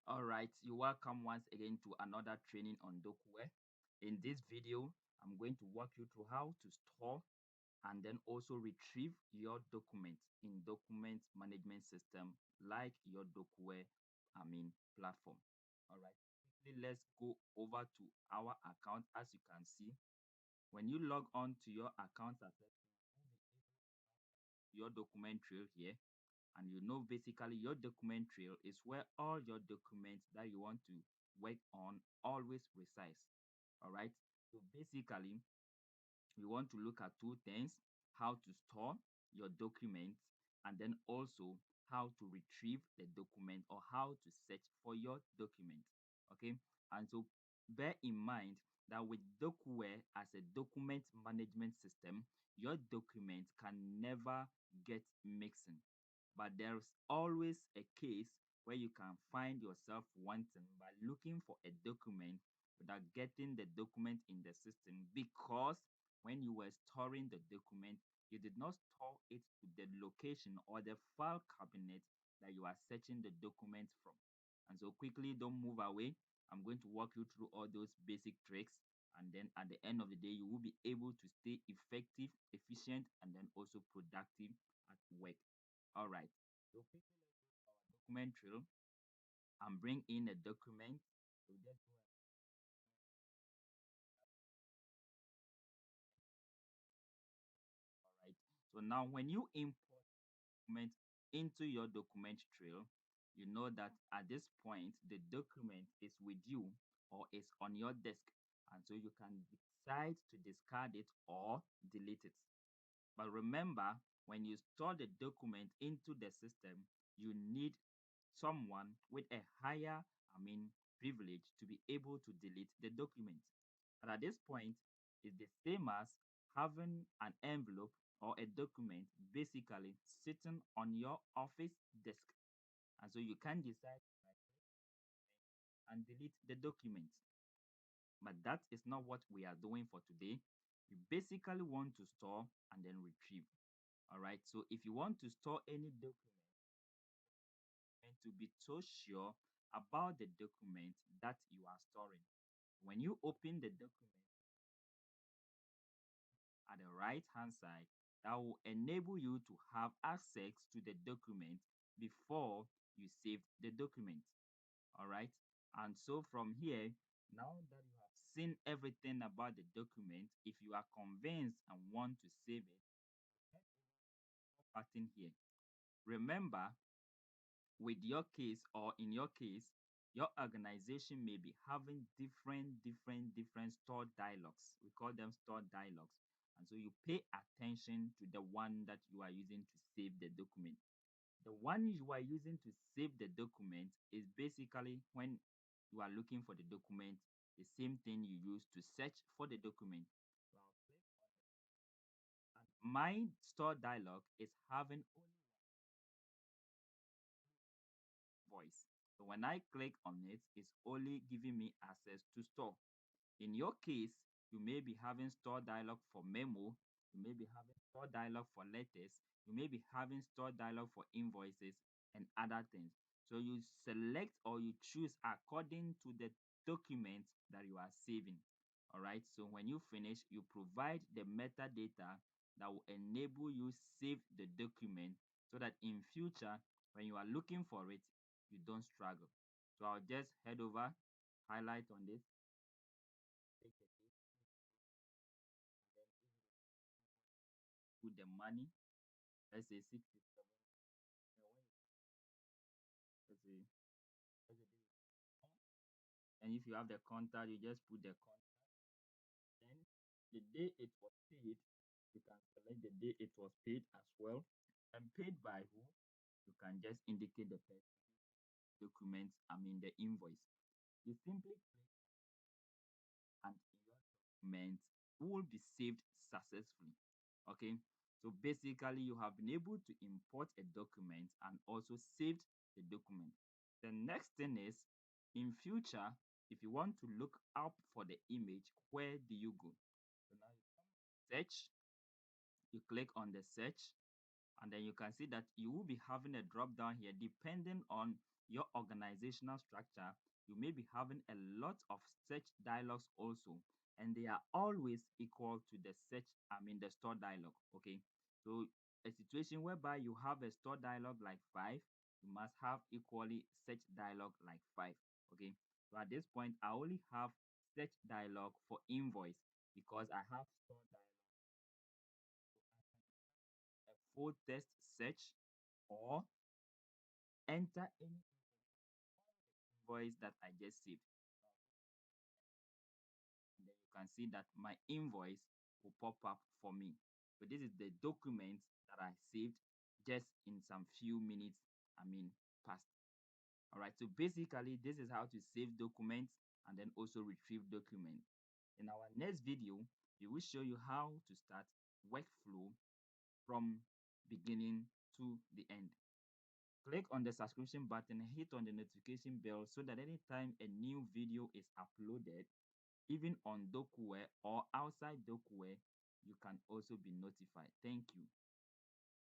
All right, you're welcome once again to another training on DOCUWARE. In this video, I'm going to walk you through how to store and then also retrieve your documents in document management system like your DOCUWARE platform. All right, quickly let's go over to our account. As you can see, when you log on to your account your document trail here, and you know basically your document trail is where all your documents that you want to work on always resides. All right, so basically we want to look at two things: how to store your documents, and then also how to retrieve the document or how to search for your document. Okay, and so bear in mind that with DocuWare as a document management system, your document can never get mixing, but there's always a case where you can find yourself wanting by looking for a document without getting the document in the system, because when you were storing the document, you did not store it to the location or the file cabinet that you are searching the document from. And so quickly, don't move away. I'm going to walk you through all those basic tricks, and then at the end of the day, you will be able to stay effective, efficient, and then also productive at work. All right. So quickly, document trail and bring in a document. So just go right. So now when you import document into your document trail, you know that at this point the document is with you or is on your desk, and so you can decide to discard it or delete it. But remember, when you store the document into the system, you need someone with a higher, privilege to be able to delete the document. But at this point, it's the same as having an envelope or a document basically sitting on your office desk. And so you can decide and delete the document. But that is not what we are doing for today. We basically want to store and then retrieve. All right. So if you want to store any document and to be so sure about the document that you are storing, when you open the document at the right hand side, that will enable you to have access to the document before you save the document. All right. And so from here, now that you have seen everything about the document, if you are convinced and want to save it, button here. Remember, with your case or in your case, your organization may be having different stored dialogues. We call them stored dialogues. And so you pay attention to the one that you are using to save the document. The one you are using to save the document is basically when you are looking for the document, the same thing you use to search for the document. So I'll click on it. And my store dialog is having only voice. So when I click on it, it's only giving me access to store. In your case, you may be having store dialog for memo, you may be having store dialog for letters, you may be having store dialog for invoices and other things. So you select or you choose according to the document that you are saving. All right. So when you finish, you provide the metadata that will enable you save the document so that in future, when you are looking for it, you don't struggle. So I'll just head over, highlight on this, take a date, and then put the money. Let's say 67. Let's say, let's say and if you have the contact, you just put the contact. Then the day it was paid, you can select the day it was paid as well. And paid by who? You can just indicate the person documents, the invoice. You simply click and your document will be saved successfully. Okay, so basically you have been able to import a document and also saved the document. The next thing is, in future, if you want to look up for the image, where do you go? So now you search, you click on the search, And then you can see that you will be having a drop down here depending on your organizational structure. You may be having a lot of search dialogues also, and they are always equal to the the store dialogue. Okay, so a situation whereby you have a store dialogue like 5, you must have equally search dialogue like 5. Okay, so at this point I only have search dialogue for invoice because I have store dialogue a full text search or enter any invoice that I just saved. And then you can see that my invoice will pop up for me. So this is the document that I saved just in some few minutes, past. All right, so basically this is how to save documents and then also retrieve documents. In our next video, we will show you how to start workflow from beginning to the end. Click on the subscription button, hit on the notification bell so that anytime a new video is uploaded, even on DOCUWARE or outside DOCUWARE, you can also be notified. Thank you.